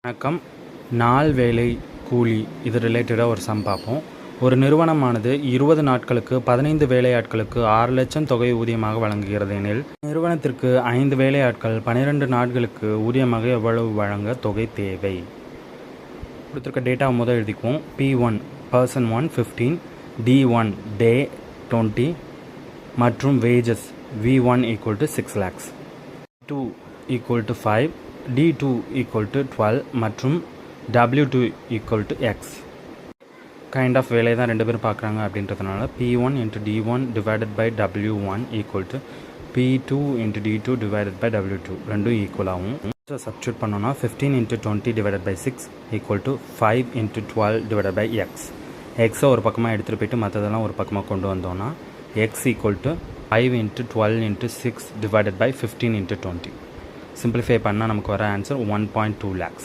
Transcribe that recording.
வணக்கம். நாள் வேலை கூலி இது ரிலேட்டடாக ஒரு சம் பார்ப்போம். ஒரு நிறுவனமானது 20 நாட்களுக்கு 15 வேலையாட்களுக்கு 6 லட்சம் தொகை ஊதியமாக வழங்குகிறது எனில் நிறுவனத்திற்கு 5 வேலையாட்கள் 12 நாட்களுக்கு ஊதியமாக எவ்வளவு வழங்க தொகை தேவை? கொடுத்துருக்க டேட்டா முதல் எழுதிக்குவோம். P1 person 1 15, D1 day 20 மற்றும் wages V1 equal to 6 lakhs, 2 equal to 5, D2 equal to 12 மற்றும் W2 equal to X. Kind of வேலையை தான் ரெண்டு பேரும் பார்க்குறாங்க அப்படின்றதுனால P1 into D1 divided by W1 equal to P2 into D2 divided by W2 ரெண்டும் equal ஆகும். Substitute பண்ணோன்னா 15 into 20 divided by 6 equal to 5 into 12 divided by X. Xஐ ஒரு பக்கமாக எடுத்துகிட்டு போயிட்டு மற்றதெல்லாம் ஒரு பக்கமாக கொண்டு வந்தோன்னா X equal to 5 into 12 into 6 divided by 15 into 20. Simplify பண்ணால் நமக்கு வர ஆன்சர் 1.2 lakhs.